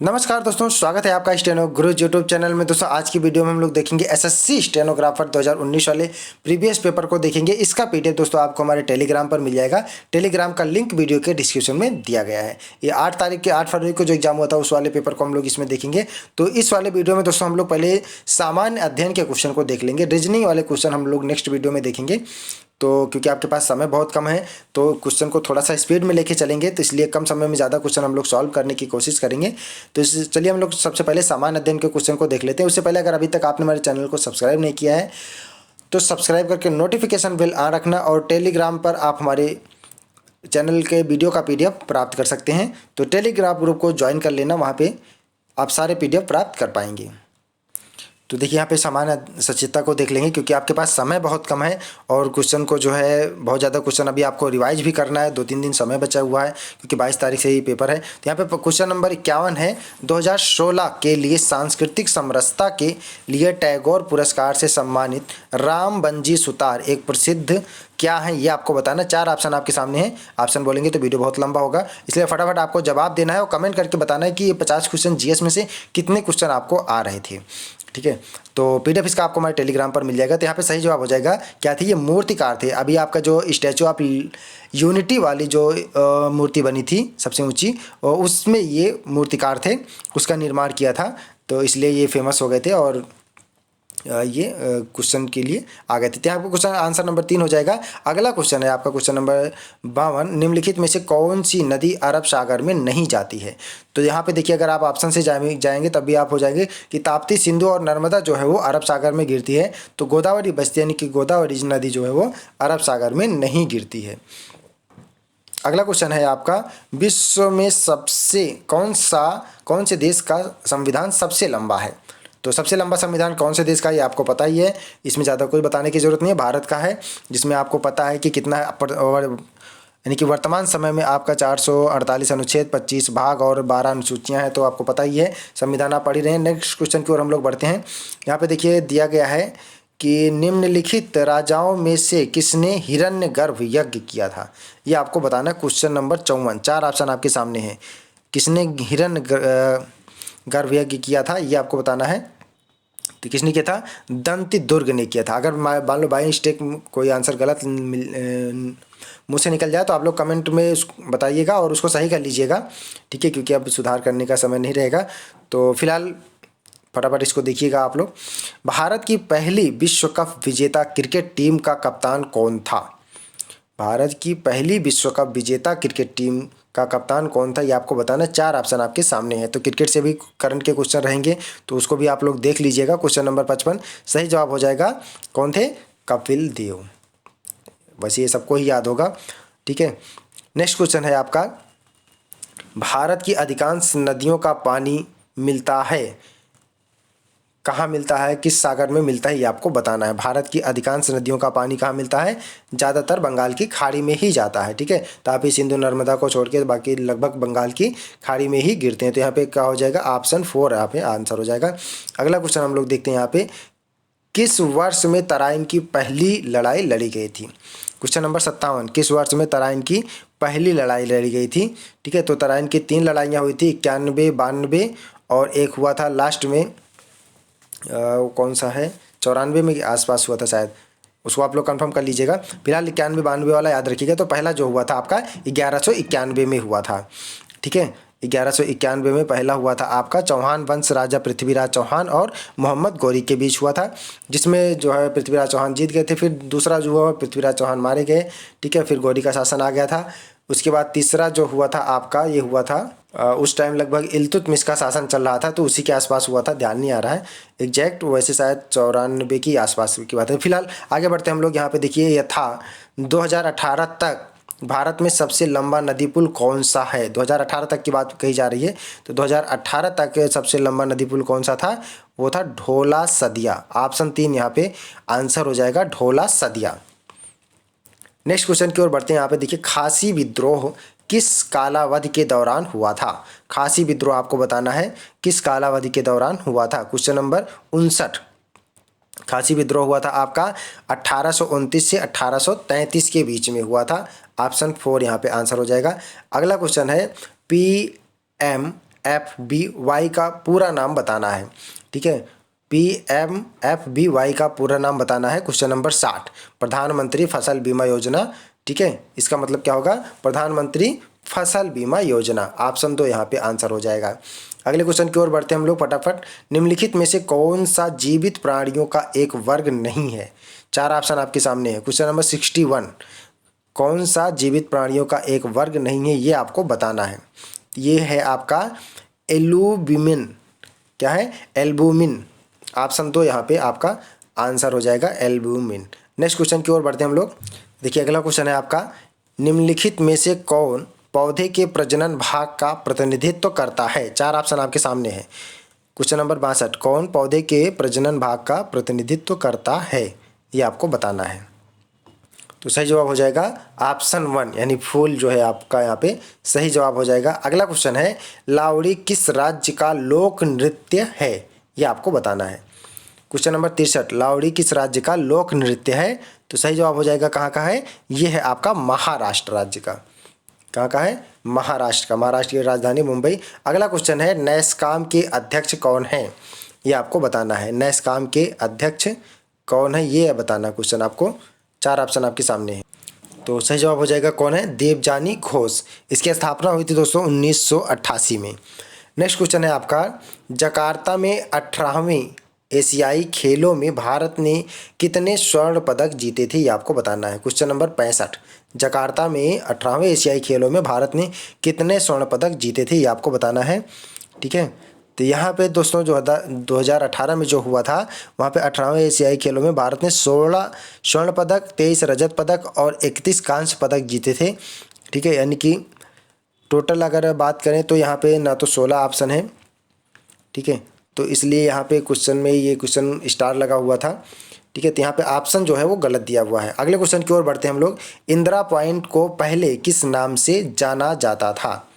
नमस्कार दोस्तों, स्वागत है आपका स्टेनो गुरुज यूट्यूब चैनल में। दोस्तों आज की वीडियो में हम लोग देखेंगे एसएससी स्टेनोग्राफर 2019 वाले प्रीवियस पेपर को देखेंगे। इसका पीडीएफ दोस्तों आपको हमारे टेलीग्राम पर मिल जाएगा। टेलीग्राम का लिंक वीडियो के डिस्क्रिप्शन में दिया गया है। ये 8 फरवरी को जो एग्जाम हुआ था उस वाले पेपर को हम लोग इसमें देखेंगे। तो इस वाले वीडियो में दोस्तों हम लोग पहले सामान्य अध्ययन के क्वेश्चन को देख लेंगे। रीजनिंग वाले क्वेश्चन हम लोग नेक्स्ट वीडियो में देखेंगे। तो क्योंकि आपके पास समय बहुत कम है तो क्वेश्चन को थोड़ा सा स्पीड में लेके चलेंगे, तो इसलिए कम समय में ज़्यादा क्वेश्चन हम लोग सॉल्व करने की कोशिश करेंगे। तो चलिए हम लोग सबसे पहले सामान्य अध्ययन के क्वेश्चन को देख लेते हैं। उससे पहले अगर अभी तक आपने हमारे चैनल को सब्सक्राइब नहीं किया है तो सब्सक्राइब करके नोटिफिकेशन बेल ऑन रखना, और टेलीग्राम पर आप हमारे चैनल के वीडियो का पीडीएफ प्राप्त कर सकते हैं। तो टेलीग्राम ग्रुप को ज्वाइन कर लेना, वहाँ पर आप सारे पीडीएफ प्राप्त कर पाएंगे। तो देखिए यहाँ पे सामान्य सचित्रता को देख लेंगे क्योंकि आपके पास समय बहुत कम है और क्वेश्चन को जो है बहुत ज़्यादा क्वेश्चन अभी आपको रिवाइज भी करना है। 2-3 दिन समय बचा हुआ है क्योंकि 22 तारीख से ही पेपर है। तो यहाँ पे क्वेश्चन नंबर 51 है। 2016 के लिए सांस्कृतिक समरसता के लिए टैगोर पुरस्कार से सम्मानित राम बंजी सुतार एक प्रसिद्ध क्या है, ये आपको बताना। 4 ऑप्शन आपके सामने हैं। ऑप्शन बोलेंगे तो वीडियो बहुत लंबा होगा, इसलिए फटाफट आपको जवाब देना है और कमेंट करके बताना है कि ये 50 क्वेश्चन जीएस में से कितने क्वेश्चन आपको आ रहे थे। ठीक है, तो पीडीएफ इसका आपको हमारे टेलीग्राम पर मिल जाएगा। तो यहाँ पे सही जवाब हो जाएगा क्या थे, ये मूर्तिकार थे। अभी आपका जो स्टैचू ऑफ यूनिटी वाली जो मूर्ति बनी थी सबसे ऊंची, और उसमें ये मूर्तिकार थे, उसका निर्माण किया था, तो इसलिए ये फेमस हो गए थे और ये क्वेश्चन के लिए आ गए थे। तो आपको क्वेश्चन आंसर नंबर 3 हो जाएगा। अगला क्वेश्चन है आपका क्वेश्चन नंबर 52। निम्नलिखित में से कौन सी नदी अरब सागर में नहीं जाती है? तो यहाँ पे देखिए, अगर आप ऑप्शन से जाएंगे तब भी आप हो जाएंगे कि ताप्ती, सिंधु और नर्मदा जो है वो अरब सागर में गिरती है, तो गोदावरी बचती है, यानी कि गोदावरी नदी जो है वो अरब सागर में नहीं गिरती है। अगला क्वेश्चन है आपका, विश्व में कौन से देश का संविधान सबसे लंबा है? तो सबसे लंबा संविधान कौन से देश का, ये आपको पता ही है, इसमें ज़्यादा कोई बताने की ज़रूरत नहीं है। भारत का है, जिसमें आपको पता है कि कितना यानी कि वर्तमान समय में आपका 448 अनुच्छेद, 25 भाग और 12 अनुसूचियाँ हैं, तो आपको पता ही है, संविधान आप पढ़ ही रहे हैं। नेक्स्ट क्वेश्चन की ओर हम लोग बढ़ते हैं। यहाँ पे देखिए दिया गया है कि निम्नलिखित राजाओं में से किसने हिरण्यगर्भ यज्ञ किया था? ये आपको बताना है। क्वेश्चन नंबर 54, 4 ऑप्शन आपके सामने हैं। किसने हिरण्यगर्भ यज्ञ किया था, ये आपको बताना है। तो किसने किया था? दंती दुर्ग ने किया था। अगर मान लो बाई मिस्टेक कोई आंसर गलत मुँह से निकल जाए तो आप लोग कमेंट में बताइएगा और उसको सही कर लीजिएगा, ठीक है, क्योंकि अब सुधार करने का समय नहीं रहेगा। तो फिलहाल फटाफट इसको देखिएगा आप लोग। भारत की पहली विश्व कप विजेता क्रिकेट टीम का कप्तान कौन था? भारत की पहली विश्व कप विजेता क्रिकेट टीम का कप्तान कौन था, ये आपको बताना। 4 ऑप्शन आपके सामने हैं। तो क्रिकेट से भी करंट के क्वेश्चन रहेंगे, तो उसको भी आप लोग देख लीजिएगा। क्वेश्चन नंबर 55 सही जवाब हो जाएगा। कौन थे? कपिल देव। बस ये सबको ही याद होगा, ठीक है। नेक्स्ट क्वेश्चन है आपका, भारत की अधिकांश नदियों का पानी मिलता है, कहाँ मिलता है, किस सागर में मिलता है, ये आपको बताना है। भारत की अधिकांश नदियों का पानी कहाँ मिलता है? ज़्यादातर बंगाल की खाड़ी में ही जाता है, ठीक है। तापी, सिंधु, नर्मदा को छोड़ के बाकी लगभग बंगाल की खाड़ी में ही गिरते हैं। तो यहाँ पे क्या हो जाएगा? ऑप्शन 4 यहाँ पे आंसर हो जाएगा। अगला क्वेश्चन हम लोग देखते हैं यहाँ पे, किस वर्ष में तराइन की पहली लड़ाई लड़ी गई थी? क्वेश्चन नंबर 57, किस वर्ष में तराइन की पहली लड़ाई लड़ी गई थी? ठीक है, तो तराइन की 3 लड़ाइयाँ हुई थी, 91, 92 और एक हुआ था लास्ट में कौन सा है, 94 में आसपास हुआ था शायद, उसको आप लोग कंफर्म कर लीजिएगा। फिलहाल 91, 92 वाला याद रखिएगा। तो पहला जो हुआ था आपका 1191 में हुआ था, ठीक है। 1191 में पहला हुआ था आपका चौहान वंश राजा पृथ्वीराज चौहान और मोहम्मद गौरी के बीच हुआ था, जिसमें जो है पृथ्वीराज चौहान जीत गए थे। फिर दूसरा जो हुआ पृथ्वीराज चौहान मारे गए, ठीक है, फिर गौरी का शासन आ गया था। उसके बाद तीसरा जो हुआ था आपका, ये हुआ था उस टाइम लगभग इल्तुतमिश का शासन चल रहा था, तो उसी के आसपास हुआ था, ध्यान नहीं आ रहा है एग्जैक्ट, वैसे शायद 94 की आसपास की बात है। फिलहाल आगे बढ़ते हैं हम लोग। यहाँ पे देखिए ये था 2018 तक भारत में सबसे लंबा नदी पुल कौन सा है? 2018 तक की बात कही जा रही है, तो 2018 तक सबसे लंबा नदी पुल कौन सा था? वो था ढोला सदिया। ऑप्शन 3 यहाँ पे आंसर हो जाएगा, ढोला सदिया। नेक्स्ट क्वेश्चन की ओर बढ़ते हैं। यहाँ पे देखिए, खासी विद्रोह किस कालावधि के दौरान हुआ था? खासी विद्रोह आपको बताना है किस कालावधि के दौरान हुआ था। क्वेश्चन नंबर 59, खासी विद्रोह हुआ था आपका 1829 से 1833 के बीच में हुआ था। ऑप्शन 4 यहाँ पे आंसर हो जाएगा। अगला क्वेश्चन है, PMFBY का पूरा नाम बताना है। ठीक है, PMFBY का पूरा नाम बताना है। क्वेश्चन नंबर 60, प्रधानमंत्री फसल बीमा योजना। ठीक है, इसका मतलब क्या होगा? प्रधानमंत्री फसल बीमा योजना। ऑप्शन 2 यहाँ पे आंसर हो जाएगा। अगले क्वेश्चन की ओर बढ़ते हैं हम लोग फटाफट। निम्नलिखित में से कौन सा जीवित प्राणियों का एक वर्ग नहीं है? 4 ऑप्शन आपके सामने है। क्वेश्चन नंबर 61, कौन सा जीवित प्राणियों का एक वर्ग नहीं है, ये आपको बताना है। ये है आपका एल्बुमिन। क्या है? एल्बुमिन। ऑप्शन 2 यहाँ पे आपका आंसर हो जाएगा, एल्बुमिन। नेक्स्ट क्वेश्चन की ओर बढ़ते हैं हम लोग। देखिए अगला क्वेश्चन है आपका, निम्नलिखित में से कौन पौधे के प्रजनन भाग का प्रतिनिधित्व करता है? 4 ऑप्शन आपके सामने है। क्वेश्चन नंबर 62, कौन पौधे के प्रजनन भाग का प्रतिनिधित्व करता है, ये आपको बताना है। तो सही जवाब हो जाएगा ऑप्शन 1, यानी फूल जो है आपका यहाँ पे सही जवाब हो जाएगा। अगला क्वेश्चन है, लावड़ी किस राज्य का लोक नृत्य है? ये आपको बताना है। क्वेश्चन नंबर 63, लावड़ी किस राज्य का लोक नृत्य है? तो सही जवाब हो जाएगा कहाँ का है? ये है आपका महाराष्ट्र राज्य का। कहाँ का है? महाराष्ट्र का। महाराष्ट्र की राजधानी मुंबई। अगला क्वेश्चन है, नैसकॉम के अध्यक्ष कौन है? ये आपको बताना है। नैसकॉम के अध्यक्ष कौन है, ये बताना क्वेश्चन आपको। 4 ऑप्शन आपके सामने है। तो सही जवाब हो जाएगा कौन है? देवजानी घोष। इसकी स्थापना हुई थी दोस्तों 1988 में। नेक्स्ट क्वेश्चन है आपका, जकार्ता में 18वें एशियाई खेलों में भारत ने कितने स्वर्ण पदक जीते थे, ये आपको बताना है। क्वेश्चन नंबर 65, जकार्ता में 18वें एशियाई खेलों में भारत ने कितने स्वर्ण पदक जीते थे, ये आपको बताना है। ठीक है, तो यहाँ पे दोस्तों जो 2018 में जो हुआ था, वहाँ पे 18वें एशियाई खेलों में भारत ने 16 स्वर्ण पदक, 23 रजत पदक और 31 कांस्य पदक जीते थे। ठीक है, यानी कि टोटल अगर बात करें तो यहाँ पे ना तो 16 ऑप्शन है। ठीक है, तो इसलिए यहाँ पे क्वेश्चन में ये क्वेश्चन स्टार लगा हुआ था। ठीक है, तो यहाँ पे ऑप्शन जो है वो गलत दिया हुआ है। अगले क्वेश्चन की ओर बढ़ते हैं हम लोग। इंदिरा पॉइंट को पहले किस नाम से जाना जाता था?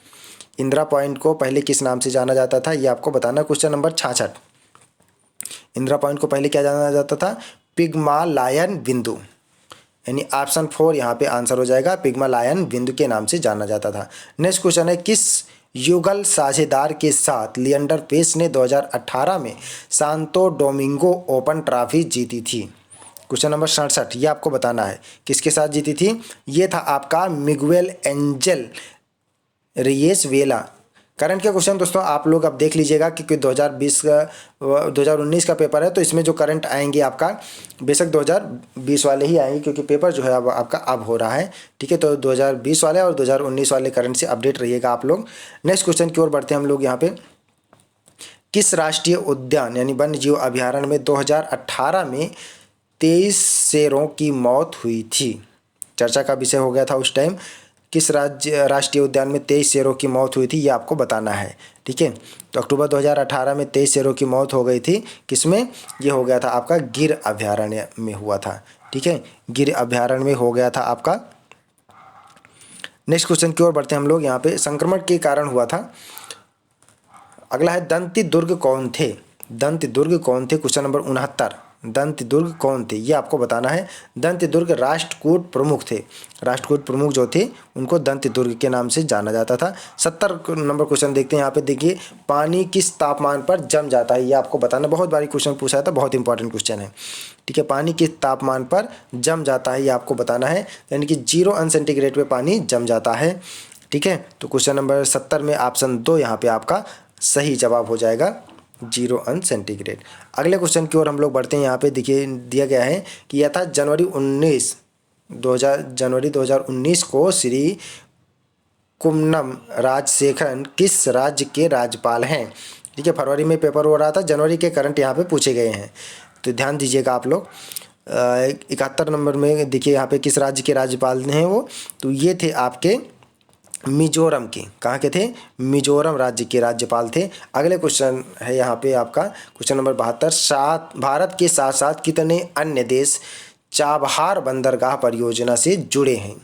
इंदिरा पॉइंट को पहले किस नाम से जाना जाता था, ये आपको बताना। क्वेश्चन नंबर 66, इंदिरा पॉइंट को पहले क्या जाना जाता था? पिग्मालायन बिंदु, यानी ऑप्शन 4 यहाँ पे आंसर हो जाएगा। पिग्मालायन बिंदु के नाम से जाना जाता था। नेक्स्ट क्वेश्चन है, किस युगल साझेदार के साथ लिएंडर पेस ने 2018 में सांतो डोमिंगो ओपन ट्रॉफी जीती थी? क्वेश्चन नंबर 67, ये आपको बताना है किसके साथ जीती थी। ये था आपका मिगुएल एंजल रियेस वेला। करंट के क्वेश्चन दोस्तों आप लोग अब देख लीजिएगा, क्योंकि 2019 का पेपर है, तो इसमें जो करंट आएंगे आपका बेशक 2020 वाले ही आएंगे, क्योंकि पेपर जो है अब आपका अब हो रहा है। ठीक है, तो 2020 वाले और 2019 वाले करंट से अपडेट रहिएगा आप लोग। नेक्स्ट क्वेश्चन की ओर बढ़ते हैं हम लोग। यहाँ पे किस राष्ट्रीय उद्यान यानी वन्य जीव अभ्यारण्य में 2018 में 23 शेरों की मौत हुई थी? चर्चा का विषय हो गया था उस टाइम। किस राष्ट्रीय उद्यान में 23 शेरों की मौत हुई थी, ये आपको बताना है। ठीक है, तो अक्टूबर 2018 में 23 शेरों की मौत हो गई थी। किसमें? ये हो गया था आपका गिर अभ्यारण्य में हुआ था। ठीक है, गिर अभ्यारण्य में हो गया था आपका। नेक्स्ट क्वेश्चन की ओर बढ़ते हैं हम लोग। यहाँ पे संक्रमण के कारण हुआ था। अगला है, दंती दुर्ग कौन थे? दंती दुर्ग कौन थे? क्वेश्चन नंबर 69, दंती दुर्ग कौन थे, ये आपको बताना है। दंती दुर्ग राष्ट्रकूट प्रमुख थे। राष्ट्रकूट प्रमुख जो थे उनको दंती दुर्ग के नाम से जाना जाता था। 70 नंबर क्वेश्चन देखते हैं। यहाँ पे देखिए, पानी किस तापमान पर जम जाता है, ये आपको बताना। बहुत बारी क्वेश्चन पूछा था, बहुत इंपॉर्टेंट क्वेश्चन है। ठीक है, पानी किस तापमान पर जम जाता है, ये आपको बताना है। यानी कि 0 अंश सेंटीग्रेड पे पानी जम जाता है। ठीक है, तो क्वेश्चन नंबर 70 में ऑप्शन 2 यहाँ पे आपका सही जवाब हो जाएगा, 0 अंश सेंटीग्रेड। अगले क्वेश्चन की ओर हम लोग बढ़ते हैं। यहाँ पे देखिए दिया गया है कि यह था जनवरी 2019 को श्री कुम्नम राजशेखरन किस राज्य के राज्यपाल हैं? ठीक है, फरवरी में पेपर हो रहा था, जनवरी के करंट यहाँ पे पूछे गए हैं, तो ध्यान दीजिएगा आप लोग। 71 नंबर में देखिए यहाँ पे किस राज्य के राज्यपाल हैं वो, तो ये थे आपके मिजोरम के। कहाँ के थे? मिजोरम राज्य के राज्यपाल थे। अगले क्वेश्चन है यहाँ पे आपका क्वेश्चन नंबर 72, भारत के साथ साथ कितने अन्य देश चाबहार बंदरगाह परियोजना से जुड़े हैं,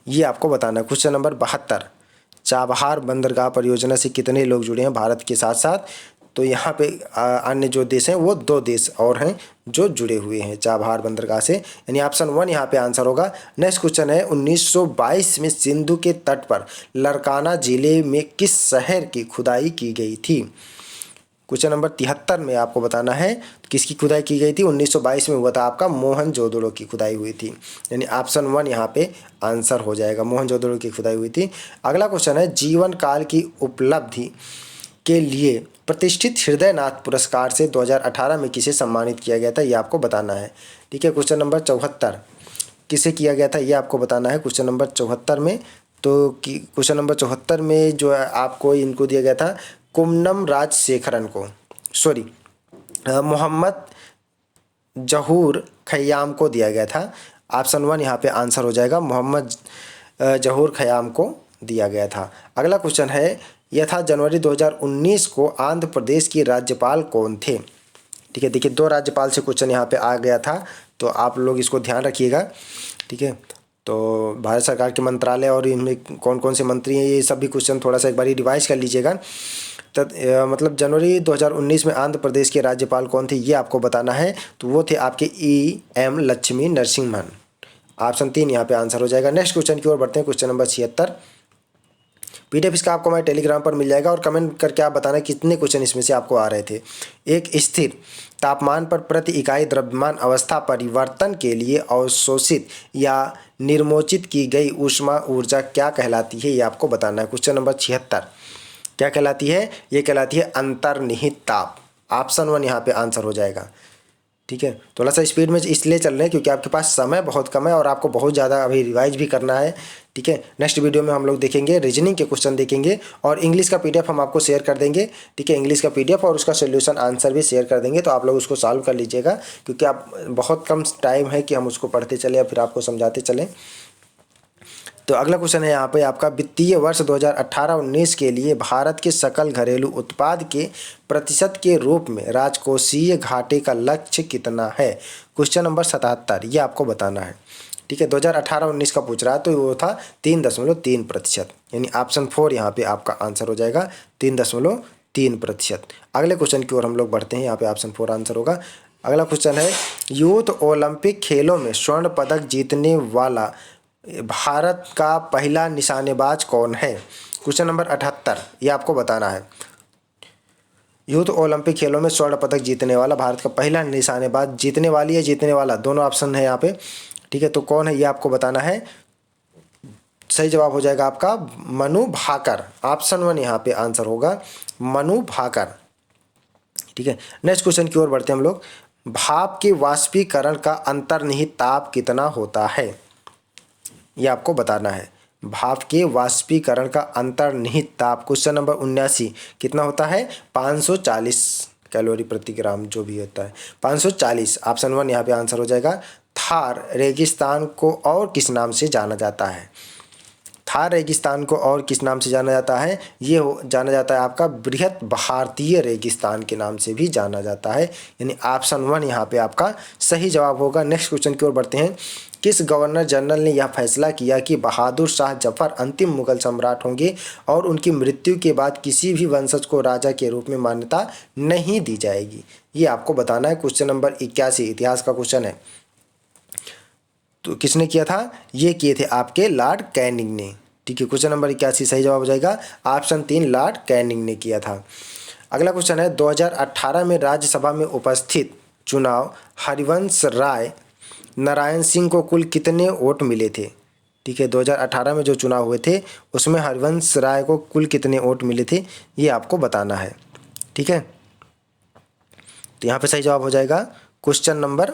ये आपको बताना। क्वेश्चन नंबर 72, चाबहार बंदरगाह परियोजना से कितने लोग जुड़े हैं भारत के साथ साथ, तो यहाँ पे अन्य जो देश हैं वो 2 देश और हैं जो जुड़े हुए हैं चाबहार बंदरगाह से, यानी ऑप्शन 1 यहाँ पे आंसर होगा। नेक्स्ट क्वेश्चन है 1922 में सिंधु के तट पर लरकाना जिले में किस शहर की खुदाई की गई थी? क्वेश्चन नंबर 73 में आपको बताना है किसकी खुदाई की गई थी। 1922 में हुआ था आपका मोहनजोदड़ो की खुदाई हुई थी, यानी ऑप्शन 1 यहाँ पे आंसर हो जाएगा, मोहनजोदड़ो की खुदाई हुई थी। अगला क्वेश्चन है जीवन काल की उपलब्धि के लिए प्रतिष्ठित हृदयनाथ पुरस्कार से 2018 में किसे सम्मानित किया गया था, ये आपको बताना है। ठीक है, क्वेश्चन नंबर 74 किसे किया गया था ये आपको बताना है। क्वेश्चन नंबर 74 में तो क्वेश्चन नंबर 74 में जो है आपको इनको दिया गया था कुम्नम राजशेखरन को, सॉरी मोहम्मद जहूर खयाम को दिया गया था। ऑप्शन 1 यहाँ पे आंसर हो जाएगा, मोहम्मद जहूर खयाम को दिया गया था। अगला क्वेश्चन है यथा जनवरी 2019 को आंध्र प्रदेश की राज्यपाल कौन थे? ठीक है, देखिए 2 राज्यपाल से क्वेश्चन यहाँ पे आ गया था, तो आप लोग इसको ध्यान रखिएगा। ठीक है, तो भारत सरकार के मंत्रालय और इनमें कौन कौन से मंत्री हैं ये सब भी क्वेश्चन थोड़ा सा एक बार रिवाइज कर लीजिएगा। मतलब जनवरी 2019 में आंध्र प्रदेश के राज्यपाल कौन थे ये आपको बताना है, तो वो थे आपके EM लक्ष्मी नरसिम्हन। ऑप्शन 3 यहाँ पे आंसर हो जाएगा। नेक्स्ट क्वेश्चन की ओर बढ़ते हैं, क्वेश्चन नंबर 76। PDF इसका आपको हमारे टेलीग्राम पर मिल जाएगा और कमेंट करके आप बताना कितने क्वेश्चन इसमें से आपको आ रहे थे। एक स्थिर तापमान पर प्रति इकाई द्रव्यमान अवस्था परिवर्तन के लिए अवशोषित या निर्मोचित की गई ऊष्मा ऊर्जा क्या कहलाती है, ये आपको बताना है। क्वेश्चन नंबर 76 क्या कहलाती है? ये कहलाती है अंतर्निहित ताप। ऑप्शन 1 यहाँ पे आंसर हो जाएगा। ठीक है, थोड़ा सा स्पीड में इसलिए चल रहे हैं क्योंकि आपके पास समय बहुत कम है और आपको बहुत ज़्यादा अभी रिवाइज भी करना है। ठीक है, नेक्स्ट वीडियो में हम लोग देखेंगे रीजनिंग के क्वेश्चन देखेंगे और इंग्लिश का PDF हम आपको शेयर कर देंगे। ठीक है, इंग्लिश का PDF और उसका सोल्यूशन आंसर भी शेयर कर देंगे, तो आप लोग उसको सॉल्व कर लीजिएगा क्योंकि आप बहुत कम टाइम है कि हम उसको पढ़ते चले या फिर आपको समझाते चलें। तो अगला क्वेश्चन है यहाँ पे आपका वित्तीय वर्ष 2018-19 के लिए भारत के सकल घरेलू उत्पाद के प्रतिशत के रूप में राजकोषीय घाटे का लक्ष्य कितना है? क्वेश्चन नंबर 77 ये आपको बताना है। ठीक है, 2018-19 का पूछ रहा है तो वो था 3.3%, यानी ऑप्शन 4 यहाँ पे आपका आंसर हो जाएगा 3.3%। अगले क्वेश्चन की ओर हम लोग बढ़ते हैं, यहाँ पे ऑप्शन 4 आंसर होगा। अगला क्वेश्चन है यूथ ओलंपिक खेलों में स्वर्ण पदक जीतने वाला भारत का पहला निशानेबाज कौन है? क्वेश्चन नंबर 78 ये आपको बताना है। यूथ ओलंपिक खेलों में स्वर्ण पदक जीतने वाला भारत का पहला निशानेबाज, जीतने वाली है जीतने वाला दोनों ऑप्शन है यहाँ पे। ठीक है, तो कौन है ये आपको बताना है। सही जवाब हो जाएगा आपका मनु भाकर। ऑप्शन 1 यहाँ पे आंसर होगा मनु भाकर। ठीक है, नेक्स्ट क्वेश्चन की ओर बढ़ते हैं हम लोग। भाप के वाष्पीकरण का अंतर्निहित ताप कितना होता है? ये आपको बताना है। भाप के वाष्पीकरण का अंतर्निहित ताप क्वेश्चन नंबर 79 कितना होता है? 540 कैलोरी प्रति ग्राम जो भी होता है 540। ऑप्शन 1 यहाँ पे आंसर हो जाएगा। थार रेगिस्तान को और किस नाम से जाना जाता है? थार रेगिस्तान को और किस नाम से जाना जाता है? ये जाना जाता है आपका बृहत भारतीय रेगिस्तान के नाम से भी जाना जाता है, यानी ऑप्शन 1 यहाँ पे आपका सही जवाब होगा। नेक्स्ट क्वेश्चन की ओर बढ़ते हैं। किस गवर्नर जनरल ने यह फैसला किया कि बहादुर शाह जफर अंतिम मुगल सम्राट होंगे और उनकी मृत्यु के बाद किसी भी वंशज को राजा के रूप में मान्यता नहीं दी जाएगी? ये आपको बताना है। क्वेश्चन नंबर 81 इतिहास का क्वेश्चन है। तो किसने किया था? ये किए थे आपके लॉर्ड कैनिंग ने। ठीक है, क्वेश्चन नंबर 81 सही जवाब हो जाएगा। ऑप्शन 3 लॉर्ड कैनिंग ने किया था। अगला क्वेश्चन है 2018 में राज्यसभा में उपस्थित चुनाव हरिवंश राय नारायण सिंह को कुल कितने वोट मिले थे? ठीक है, 2018 में जो चुनाव हुए थे उसमें हरिवंश राय को कुल कितने वोट मिले थे ये आपको बताना है। ठीक है, तो यहाँ पे सही जवाब हो जाएगा क्वेश्चन नंबर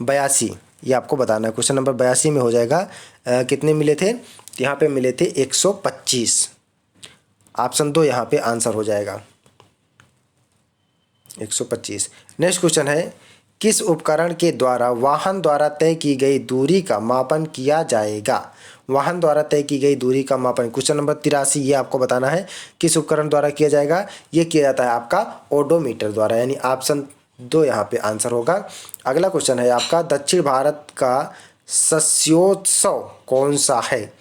82, ये आपको बताना है। क्वेश्चन नंबर 82 में हो जाएगा कितने मिले थे? यहाँ पे मिले थे 125। ऑप्शन 2 यहाँ पे आंसर हो जाएगा 125। नेक्स्ट क्वेश्चन है किस उपकरण के द्वारा वाहन द्वारा तय की गई दूरी का मापन किया जाएगा? वाहन द्वारा तय की गई दूरी का मापन क्वेश्चन नंबर 83 ये आपको बताना है। किस उपकरण द्वारा किया जाएगा? ये किया जाता है आपका ओडोमीटर द्वारा, यानी ऑप्शन 2 यहाँ पे आंसर होगा। अगला क्वेश्चन है आपका दक्षिण भारत का शस्योत्सव कौन सा है?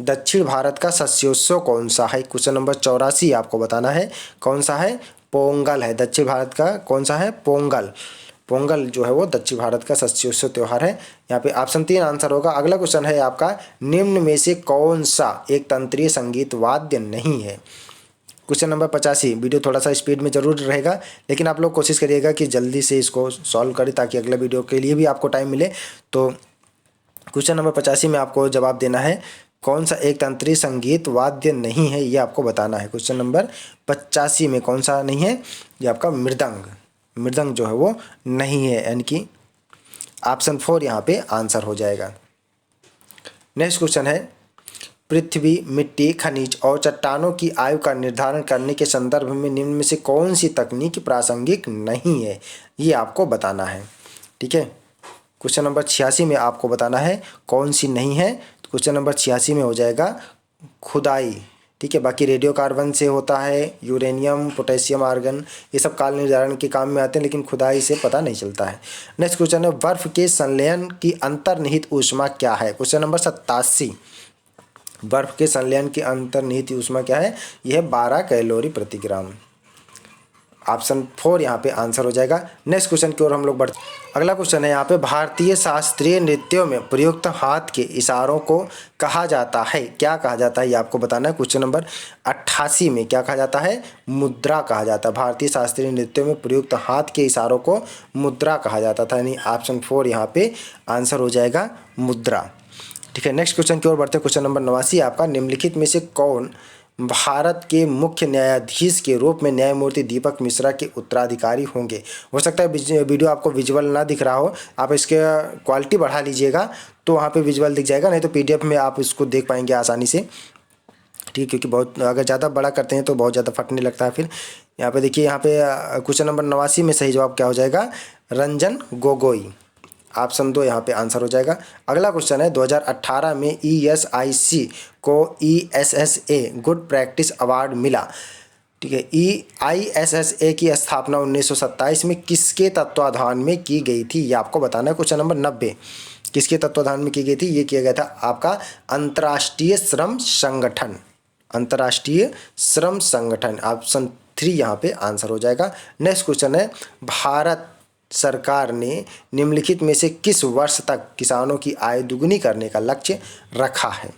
दक्षिण भारत का शस्योत्सव कौन सा है? क्वेश्चन नंबर 84 आपको बताना है कौन सा है? पोंगल है। दक्षिण भारत का कौन सा है? पोंगल। पोंगल जो है वो दक्षिण भारत का शस्योत्सव त्यौहार है। यहाँ पे ऑप्शन 3 आंसर होगा। अगला क्वेश्चन है आपका, निम्न में से कौन सा एक तंत्रीय संगीत वाद्य नहीं है? Question number 85। वीडियो थोड़ा सा स्पीड में जरूर रहेगा, लेकिन आप लोग कोशिश करिएगा कि जल्दी से इसको सॉल्व करें ताकि अगले वीडियो के लिए भी आपको टाइम मिले। तो क्वेश्चन नंबर 85 में आपको जवाब देना है, कौन सा एक तंत्रीय संगीत वाद्य नहीं है, ये आपको बताना है। क्वेश्चन नंबर 85 में कौन सा नहीं है? ये आपका मृदंग। मृदंग जो है वो नहीं है, यानी कि ऑप्शन 4 यहाँ पे आंसर हो जाएगा। नेक्स्ट क्वेश्चन है, पृथ्वी, मिट्टी, खनिज और चट्टानों की आयु का निर्धारण करने के संदर्भ में निम्न में से कौन सी तकनीक प्रासंगिक नहीं है, ये आपको बताना है। ठीक है, क्वेश्चन नंबर 86 में आपको बताना है कौन सी नहीं है। तो क्वेश्चन नंबर 86 में हो जाएगा खुदाई। ठीक है, बाकी रेडियो कार्बन से होता है, यूरेनियम, पोटेशियम, आर्गन, ये सब काल निर्धारण के काम में आते हैं, लेकिन खुदाई से पता नहीं चलता है। नेक्स्ट क्वेश्चन है, बर्फ के संलयन की अंतर्निहित ऊष्मा क्या है? Question number 87। बर्फ के संलयन की अंतर्निहित ऊष्मा क्या है? यह 12 कैलोरी प्रति ग्राम। ऑप्शन 4 यहाँ पे आंसर हो जाएगा। नेक्स्ट क्वेश्चन की ओर हम लोग बढ़ते। अगला क्वेश्चन है यहाँ पे, भारतीय शास्त्रीय नृत्यों में प्रयुक्त हाथ के इशारों को कहा जाता है, क्या कहा जाता है, ये आपको बताना है। क्वेश्चन नंबर 88 में क्या कहा जाता है? मुद्रा कहा जाता है। भारतीय शास्त्रीय नृत्यों में प्रयुक्त हाथ के इशारों को मुद्रा कहा जाता था, यानी ऑप्शन 4 यहाँ पे आंसर हो जाएगा, मुद्रा। ठीक है, नेक्स्ट क्वेश्चन की ओर बढ़ते हैं। क्वेश्चन नंबर 89 आपका, निम्नलिखित में से कौन भारत के मुख्य न्यायाधीश के रूप में न्यायमूर्ति दीपक मिश्रा के उत्तराधिकारी होंगे? हो सकता है वीडियो आपको विजुअल ना दिख रहा हो, आप इसके क्वालिटी बढ़ा लीजिएगा तो वहाँ पे विजुअल दिख जाएगा, नहीं तो पीडीएफ में आप इसको देख पाएंगे आसानी से। ठीक, क्योंकि बहुत अगर ज़्यादा बड़ा करते हैं तो बहुत ज़्यादा फटने लगता है। फिर यहाँ पे देखिए, यहाँ पे क्वेश्चन नंबर 89 में सही जवाब क्या हो जाएगा? रंजन गोगोई। ऑप्शन 2 यहाँ पे आंसर हो जाएगा। अगला क्वेश्चन है, 2018 में ESIC को ESSA गुड प्रैक्टिस अवार्ड मिला। ठीक है, ISSA की स्थापना 1927 में किसके तत्वाधान में की गई थी, ये आपको बताना है। क्वेश्चन नंबर 90, किसके तत्वाधान में की गई थी? ये किया गया था आपका अंतर्राष्ट्रीय श्रम संगठन। अंतर्राष्ट्रीय श्रम संगठन, ऑप्शन 3 यहाँ पे आंसर हो जाएगा। नेक्स्ट क्वेश्चन है, भारत सरकार ने निम्नलिखित में से किस वर्ष तक किसानों की आय दुगुनी करने का लक्ष्य रखा है?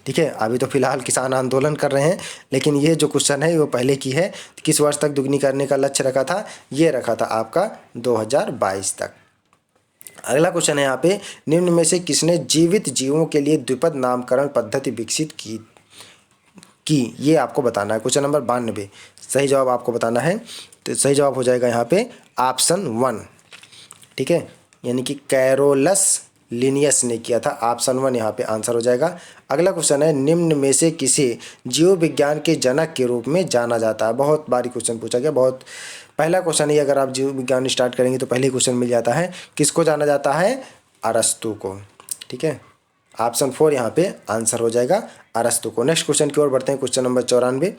ठीक है, अभी तो फिलहाल किसान आंदोलन कर रहे हैं, लेकिन ये जो क्वेश्चन है वो पहले की है। किस वर्ष तक दुगनी करने का लक्ष्य रखा था? ये रखा था आपका 2022 तक। अगला क्वेश्चन है यहाँ पे, निम्न में से किसने जीवित जीवों के लिए द्विपद नामकरण पद्धति विकसित की ये आपको बताना है। क्वेश्चन नंबर 92, सही जवाब आपको बताना है। तो सही जवाब हो जाएगा यहाँ पे ऑप्शन 1। ठीक है, यानी कि कैरोलस लिनियस ने किया था, ऑप्शन 1 यहाँ पे आंसर हो जाएगा। अगला क्वेश्चन है, निम्न में से किसे जीव विज्ञान के जनक के रूप में जाना जाता है? बहुत बारी क्वेश्चन पूछा गया, बहुत पहला क्वेश्चन है। अगर आप जीव विज्ञान स्टार्ट करेंगे तो पहले क्वेश्चन मिल जाता है। किसको जाना जाता है? अरस्तु को। ठीक है, ऑप्शन 4 यहाँ पे आंसर हो जाएगा, अरस्तु को। नेक्स्ट क्वेश्चन की ओर बढ़ते हैं। क्वेश्चन नंबर 94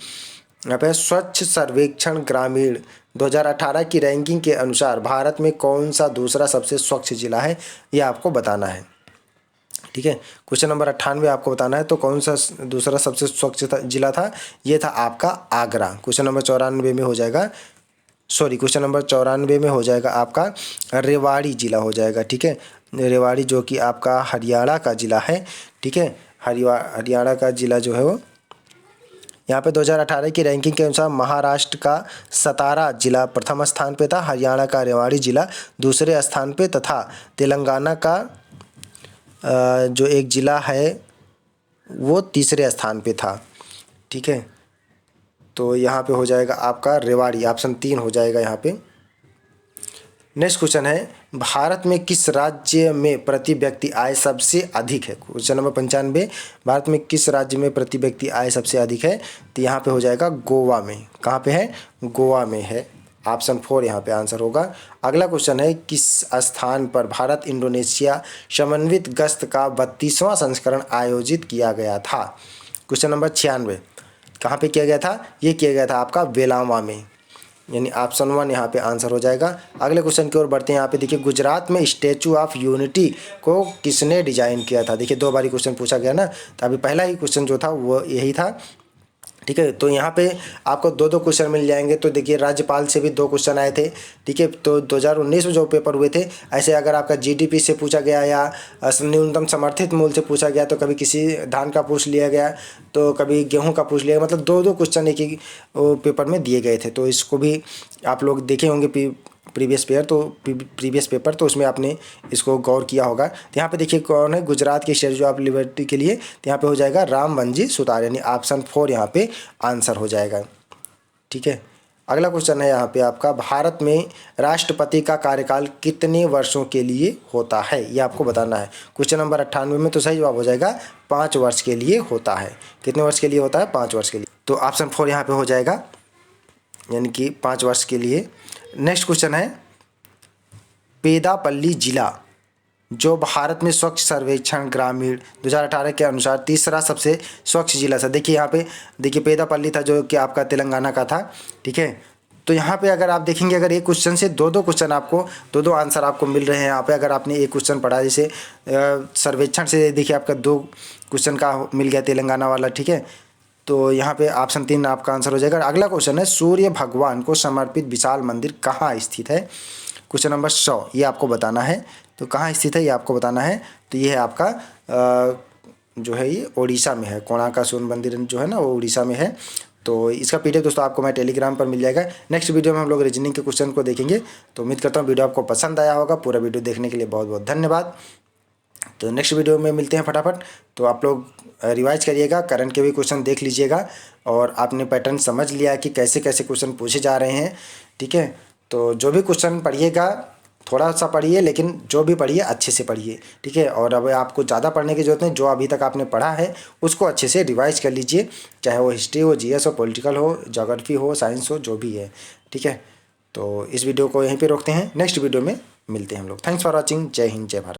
यहाँ पे, स्वच्छ सर्वेक्षण ग्रामीण 2018 की रैंकिंग के अनुसार भारत में कौन सा दूसरा सबसे स्वच्छ जिला है, यह आपको बताना है। ठीक है, क्वेश्चन नंबर 98 आपको बताना है, तो कौन सा दूसरा सबसे स्वच्छ जिला था? ये था आपका आगरा। क्वेश्चन नंबर 94 में हो जाएगा, क्वेश्चन नंबर 94 में हो जाएगा आपका रेवाड़ी जिला हो जाएगा। ठीक है, रेवाड़ी जो कि आपका हरियाणा का जिला है। ठीक है, हरियाणा का जिला जो है वो यहाँ पे 2018 की रैंकिंग के अनुसार महाराष्ट्र का सतारा जिला प्रथम स्थान पे था, हरियाणा का रेवाड़ी जिला दूसरे स्थान पे, तथा तेलंगाना का जो एक जिला है वो तीसरे स्थान पे था। ठीक है, तो यहाँ पे हो जाएगा आपका रेवाड़ी, ऑप्शन 3 हो जाएगा यहाँ पे। नेक्स्ट क्वेश्चन है, भारत में किस राज्य में प्रति व्यक्ति आय सबसे अधिक है? क्वेश्चन नंबर 95, भारत में किस राज्य में प्रति व्यक्ति आय सबसे अधिक है? तो यहाँ पे हो जाएगा गोवा में। कहाँ पे है? गोवा में है, ऑप्शन 4 यहाँ पे आंसर होगा। अगला क्वेश्चन है, किस स्थान पर भारत इंडोनेशिया समन्वित गश्त का 32वां संस्करण आयोजित किया गया था? क्वेश्चन नंबर 96, कहाँ पे किया गया था? ये किया गया था आपका वेलावा में, यानी ऑप्शन 1 यहाँ पे आंसर हो जाएगा। अगले क्वेश्चन की ओर बढ़ते हैं। यहाँ पे देखिए, गुजरात में स्टैचू ऑफ यूनिटी को किसने डिजाइन किया था? देखिए 2 बारी क्वेश्चन पूछा गया ना, तो अभी पहला ही क्वेश्चन जो था वो यही था। ठीक है। तो यहाँ पे आपको 2-2 क्वेश्चन मिल जाएंगे। तो देखिए राज्यपाल से भी 2 क्वेश्चन आए थे, ठीक है। तो 2019 में जो पेपर हुए थे, ऐसे अगर आपका जीडीपी से पूछा गया या न्यूनतम समर्थित मूल्य से पूछा गया, तो कभी किसी धान का पूछ लिया गया, तो कभी गेहूं का पूछ लिया गया, मतलब 2-2 क्वेश्चन एक ही पेपर में दिए गए थे। तो इसको भी आप लोग देखे होंगे प्रीवियस पेपर, तो उसमें आपने इसको गौर किया होगा। तो यहाँ पे देखिए कौन है, गुजरात के स्टैच्यू ऑफ लिबर्टी के लिए, तो यहाँ पे हो जाएगा रामवंजी सुतार, यानी ऑप्शन 4 यहाँ पे आंसर हो जाएगा, ठीक है। अगला क्वेश्चन है यहाँ पे आपका, भारत में राष्ट्रपति का कार्यकाल कितने वर्षों के लिए होता है, ये आपको बताना है। क्वेश्चन नंबर 98 में तो सही जवाब हो जाएगा 5 वर्ष के लिए होता है। कितने वर्ष के लिए होता है? 5 वर्ष के लिए। तो ऑप्शन 4 यहाँ पे हो जाएगा, यानी कि 5 वर्ष के लिए। नेक्स्ट क्वेश्चन है, पेदापल्ली जिला जो भारत में स्वच्छ सर्वेक्षण ग्रामीण 2018 के अनुसार तीसरा सबसे स्वच्छ जिला था। देखिए यहाँ पे देखिए पेदापल्ली था जो कि आपका तेलंगाना का था, ठीक है। तो यहाँ पे अगर आप देखेंगे, अगर एक क्वेश्चन से 2-2 क्वेश्चन आपको 2-2 आंसर आपको मिल रहे हैं यहाँ पे। अगर आपने एक क्वेश्चन पढ़ा, जैसे सर्वेक्षण से देखिए आपका 2 क्वेश्चन का मिल गया तेलंगाना वाला, ठीक है। तो यहाँ पे ऑप्शन 3 आपका आंसर हो जाएगा। अगला क्वेश्चन है, सूर्य भगवान को समर्पित विशाल मंदिर कहाँ स्थित है? क्वेश्चन नंबर 100, ये आपको बताना है। तो कहाँ स्थित है ये आपको बताना है। तो ये है आपका जो है ये ओडिशा में है। कोणार्क सूर्य मंदिर जो है ना, वो उड़ीसा में है। तो इसका पीडीएफ दोस्तों आपको मैं टेलीग्राम पर मिल जाएगा। नेक्स्ट वीडियो में हम लोग रीजनिंग के क्वेश्चन को देखेंगे। तो उम्मीद करता हूँ वीडियो आपको पसंद आया होगा। पूरा वीडियो देखने के लिए बहुत बहुत धन्यवाद। तो नेक्स्ट वीडियो में मिलते हैं फटाफट। तो आप लोग रिवाइज करिएगा, करंट के भी क्वेश्चन देख लीजिएगा, और आपने पैटर्न समझ लिया कि कैसे कैसे क्वेश्चन पूछे जा रहे हैं, ठीक है। तो जो भी क्वेश्चन पढ़िएगा, थोड़ा सा पढ़िए, लेकिन जो भी पढ़िए अच्छे से पढ़िए, ठीक है। और अब आपको ज़्यादा पढ़ने की जरूरत नहीं, जो अभी तक आपने पढ़ा है उसको अच्छे से रिवाइज कर लीजिए, चाहे वो हिस्ट्री हो, जीएस हो, पॉलिटिकल हो, ज्योग्राफी हो, साइंस हो, जो भी है, ठीक है। तो इस वीडियो को यहीं पे रोकते हैं, नेक्स्ट वीडियो में मिलते हैं हम लोग। Thanks for watching. जय हिंद, जय भारत।